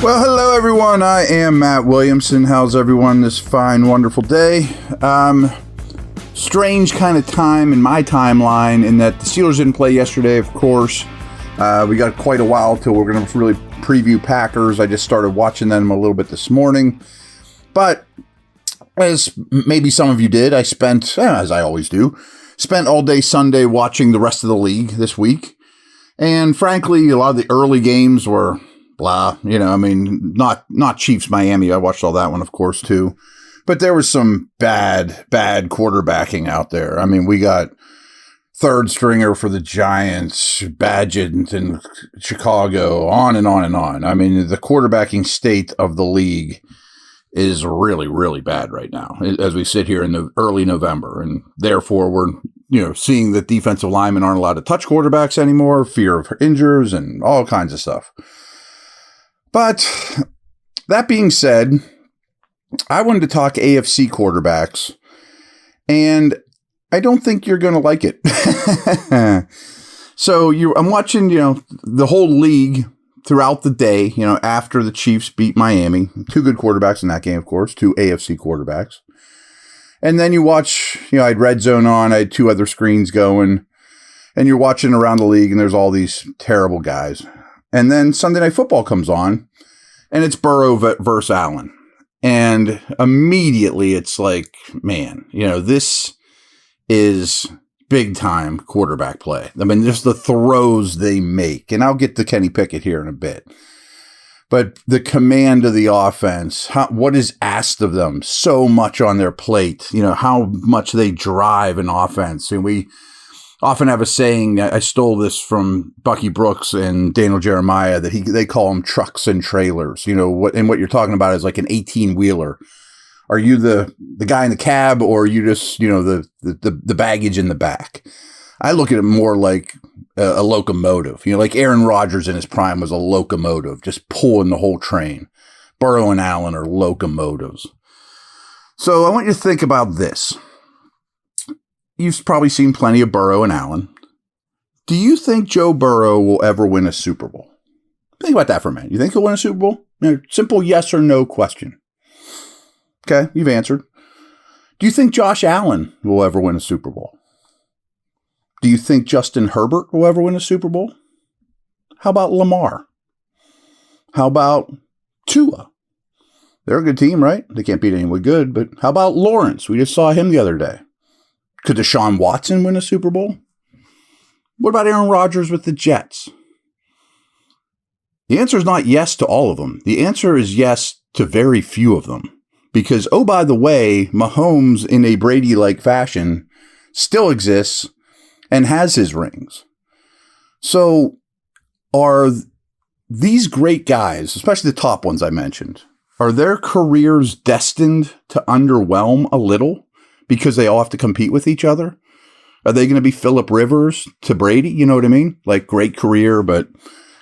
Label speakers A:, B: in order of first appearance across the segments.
A: Well, hello everyone. I am Matt Williamson. How's everyone this fine, wonderful day? Strange kind of time in my timeline in that the Steelers didn't play yesterday, of course. We got quite a while till we're going to really preview Packers. I just started watching them a little bit this morning. But as maybe some of you did, I spent, as I always do, spent all day Sunday watching the rest of the league this week. And frankly, a lot of the early games were blah, not Chiefs Miami. I watched all that one, of course, too. But there was some bad quarterbacking out there. I mean, we got third stringer for the Giants, Badgett in Chicago, on and on and on. I mean, the quarterbacking state of the league is really, really bad right now as we sit here in the early November. And therefore, we're seeing that defensive linemen aren't allowed to touch quarterbacks anymore, fear of injuries and all kinds of stuff. But that being said, I wanted to talk AFC quarterbacks, and I don't think you're going to like it. So I'm watching, the whole league throughout the day, after the Chiefs beat Miami. Two good quarterbacks in that game, of course, two AFC quarterbacks. And then you watch, I had Red Zone on, I had two other screens going, and you're watching around the league, and there's all these terrible guys. And then Sunday Night Football comes on, and it's Burrow versus Allen. And immediately it's like, man, this is big time quarterback play. I mean, just the throws they make. And I'll get to Kenny Pickett here in a bit. But the command of the offense, what is asked of them, so much on their plate, how much they drive an offense. And we often have a saying, I stole this from Bucky Brooks and Daniel Jeremiah, that they call them trucks and trailers. What you're talking about is like an 18-wheeler. Are you the guy in the cab, or are you just, the baggage in the back? I look at it more like a locomotive. Like Aaron Rodgers in his prime was a locomotive, just pulling the whole train. Burrow and Allen are locomotives. So I want you to think about this. You've probably seen plenty of Burrow and Allen. Do you think Joe Burrow will ever win a Super Bowl? Think about that for a minute. You think he'll win a Super Bowl? Simple yes or no question. Okay, you've answered. Do you think Josh Allen will ever win a Super Bowl? Do you think Justin Herbert will ever win a Super Bowl? How about Lamar? How about Tua? They're a good team, right? They can't beat anyone good, but how about Lawrence? We just saw him the other day. Could Deshaun Watson win a Super Bowl? What about Aaron Rodgers with the Jets? The answer is not yes to all of them. The answer is yes to very few of them. Because, oh, by the way, Mahomes in a Brady-like fashion still exists and has his rings. So are these great guys, especially the top ones I mentioned, are their careers destined to underwhelm a little? Because they all have to compete with each other? Are they going to be Phillip Rivers to Brady? You know what I mean? Like, great career, but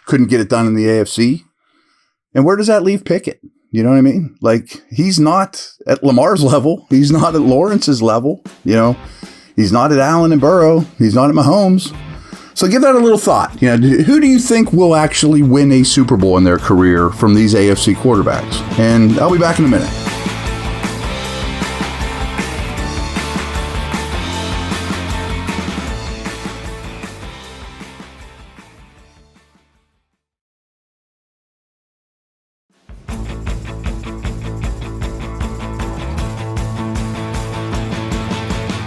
A: couldn't get it done in the AFC. And where does that leave Pickett? You know what I mean? Like, he's not at Lamar's level. He's not at Lawrence's level. He's not at Allen and Burrow. He's not at Mahomes. So give that a little thought. Who do you think will actually win a Super Bowl in their career from these AFC quarterbacks? And I'll be back in a minute.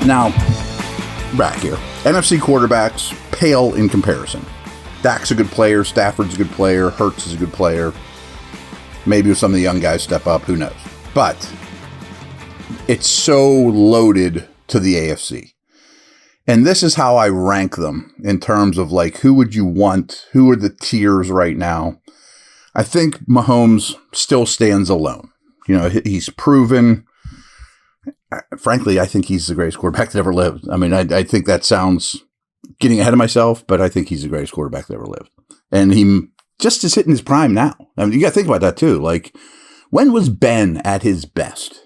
A: Now, back here. NFC quarterbacks pale in comparison. Dak's a good player. Stafford's a good player. Hurts is a good player. Maybe some of the young guys step up. Who knows? But it's so loaded to the AFC. And this is how I rank them in terms of, like, who would you want? Who are the tiers right now? I think Mahomes still stands alone. He's proven. Frankly, I think he's the greatest quarterback that ever lived. I mean, I think that sounds getting ahead of myself, but I think he's the greatest quarterback that ever lived. And he just is hitting his prime now. I mean, you got to think about that too. Like, when was Ben at his best?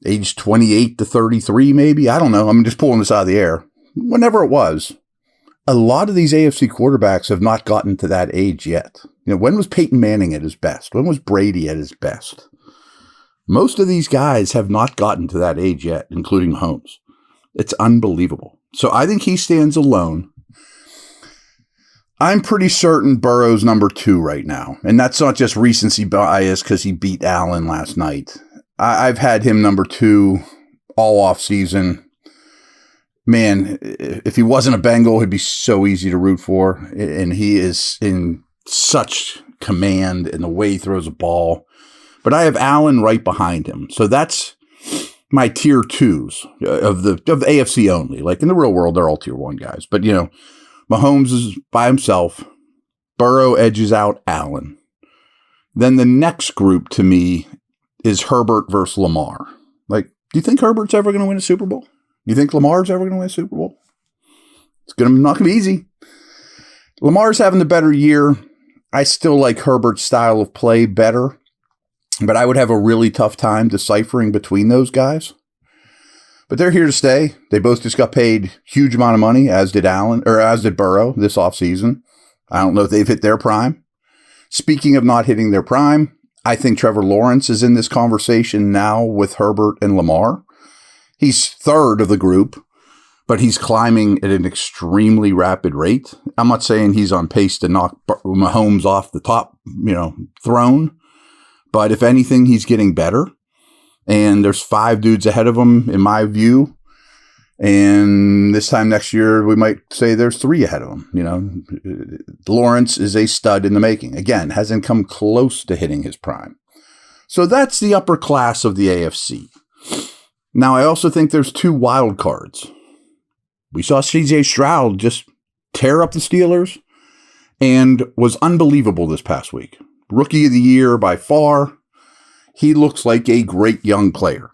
A: Age 28 to 33, maybe? I don't know. I'm just pulling this out of the air. Whenever it was. A lot of these AFC quarterbacks have not gotten to that age yet. When was Peyton Manning at his best? When was Brady at his best? Most of these guys have not gotten to that age yet, including Mahomes. It's unbelievable. So I think he stands alone. I'm pretty certain Burrow's number 2 right now. And that's not just recency bias because he beat Allen last night. I've had him number 2 all off season. Man, if he wasn't a Bengal, he'd be so easy to root for. And he is in such command in the way he throws a ball. But I have Allen right behind him. So that's my tier 2s of the AFC only. Like in the real world, they're all tier 1 guys. But, Mahomes is by himself. Burrow edges out Allen. Then the next group to me is Herbert versus Lamar. Like, do you think Herbert's ever going to win a Super Bowl? Do you think Lamar's ever going to win a Super Bowl? It's not going to be easy. Lamar's having the better year. I still like Herbert's style of play better, but I would have a really tough time deciphering between those guys. But they're here to stay. They both just got paid huge amount of money, as did Burrow this offseason. I don't know if they've hit their prime. Speaking of not hitting their prime, I think Trevor Lawrence is in this conversation now with Herbert and Lamar. He's third of the group, but he's climbing at an extremely rapid rate. I'm not saying he's on pace to knock Mahomes off the top, throne, but if anything, he's getting better. And there's 5 dudes ahead of him, in my view. And this time next year, we might say there's 3 ahead of him. Lawrence is a stud in the making. Again, hasn't come close to hitting his prime. So that's the upper class of the AFC. Now, I also think there's 2 wild cards. We saw CJ Stroud just tear up the Steelers and was unbelievable this past week. Rookie of the year by far. He looks like a great young player.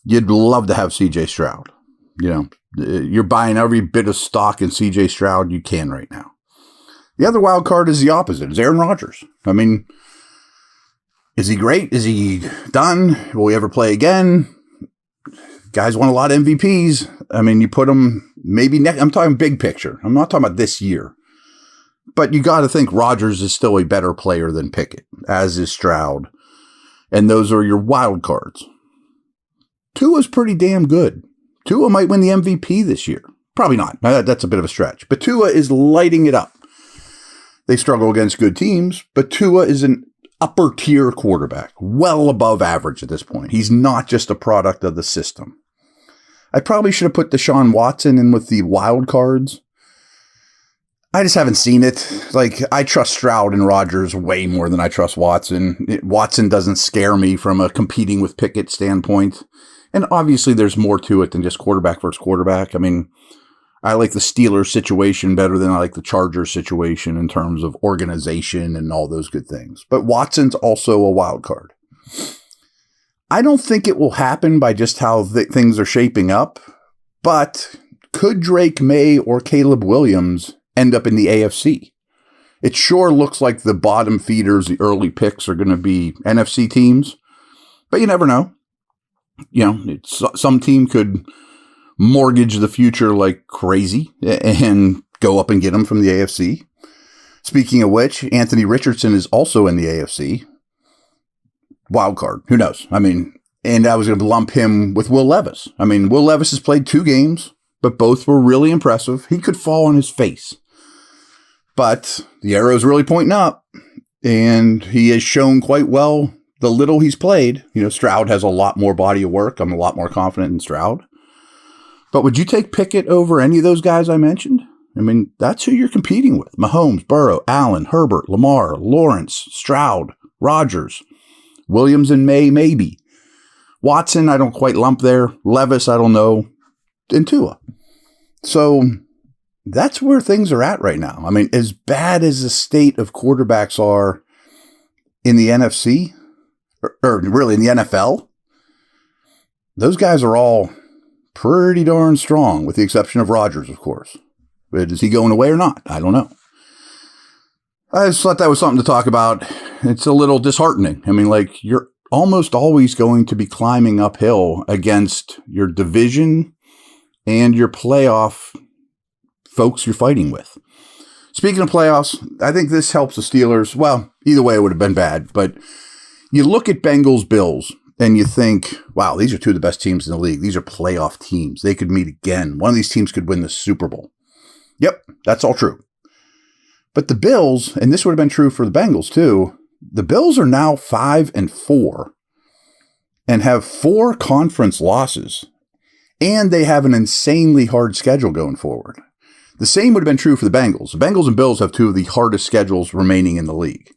A: You'd love to have CJ Stroud. You're buying every bit of stock in CJ Stroud you can right now. The other wild card is the opposite. It's Aaron Rodgers. I mean, is he great? Is he done? Will he ever play again? Guys won a lot of MVPs. I mean, you put him maybe next. I'm talking big picture. I'm not talking about this year. But you got to think Rodgers is still a better player than Pickett, as is Stroud. And those are your wild cards. Tua's pretty damn good. Tua might win the MVP this year. Probably not. That's a bit of a stretch. But Tua is lighting it up. They struggle against good teams, but Tua is an upper tier quarterback, well above average at this point. He's not just a product of the system. I probably should have put Deshaun Watson in with the wild cards. I just haven't seen it. Like, I trust Stroud and Rodgers way more than I trust Watson. Watson doesn't scare me from a competing with Pickett standpoint. And obviously there's more to it than just quarterback versus quarterback. I mean, I like the Steelers situation better than I like the Chargers situation in terms of organization and all those good things. But Watson's also a wild card. I don't think it will happen by just how things are shaping up. But could Drake May or Caleb Williams end up in the AFC? It sure looks like the bottom feeders, the early picks, are going to be NFC teams, but you never know. Some team could mortgage the future like crazy and go up and get them from the AFC. Speaking of which, Anthony Richardson is also in the AFC. Wild card. Who knows? I mean, and I was going to lump him with Will Levis. I mean, Will Levis has played 2 games, but both were really impressive. He could fall on his face. But the arrow's really pointing up, and he has shown quite well the little he's played. Stroud has a lot more body of work. I'm a lot more confident in Stroud. But would you take Pickett over any of those guys I mentioned? I mean, that's who you're competing with. Mahomes, Burrow, Allen, Herbert, Lamar, Lawrence, Stroud, Rodgers, Williams and May, maybe. Watson, I don't quite lump there. Levis, I don't know. And Tua. So that's where things are at right now. I mean, as bad as the state of quarterbacks are in the NFC, or really in the NFL, those guys are all pretty darn strong, with the exception of Rodgers, of course. But is he going away or not? I don't know. I just thought that was something to talk about. It's a little disheartening. I mean, like, you're almost always going to be climbing uphill against your division and your playoff folks you're fighting with. Speaking of playoffs, I think this helps the Steelers. Well, either way, it would have been bad. But you look at Bengals, Bills, and you think, wow, these are two of the best teams in the league. These are playoff teams. They could meet again. One of these teams could win the Super Bowl. Yep, that's all true. But the Bills, and this would have been true for the Bengals too, the Bills are now 5-4 and have 4 conference losses. And they have an insanely hard schedule going forward. The same would have been true for the Bengals. The Bengals and Bills have 2 of the hardest schedules remaining in the league.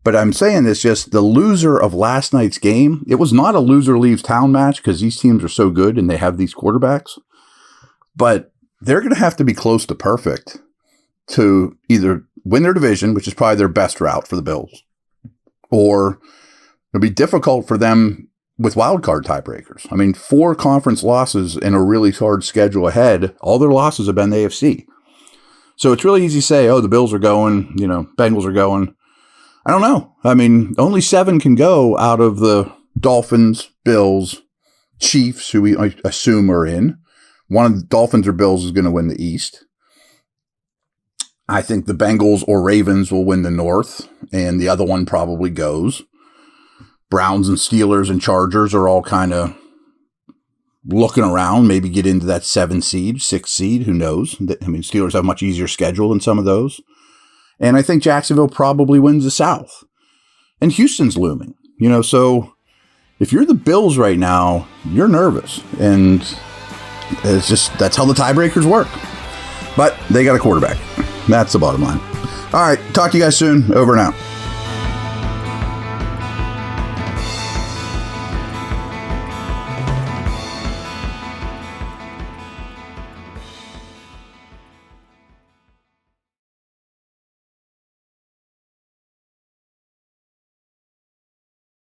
A: But I'm saying this just the loser of last night's game, it was not a loser leaves town match because these teams are so good and they have these quarterbacks. But they're going to have to be close to perfect to either win their division, which is probably their best route for the Bills, or it'll be difficult for them with wildcard tiebreakers. I mean, 4 conference losses and a really hard schedule ahead. All their losses have been the AFC. So it's really easy to say, oh, the Bills are going, Bengals are going. I don't know. I mean, only 7 can go out of the Dolphins, Bills, Chiefs, who we assume are in. One of the Dolphins or Bills is going to win the East. I think the Bengals or Ravens will win the North, and the other one probably goes. Browns and Steelers and Chargers are all kind of looking around, maybe get into that 7 seed, 6 seed, who knows? I mean, Steelers have a much easier schedule than some of those. And I think Jacksonville probably wins the South. And Houston's looming, so if you're the Bills right now, you're nervous. And it's just, that's how the tiebreakers work. But they got a quarterback. That's the bottom line. All right, talk to you guys soon. Over and out.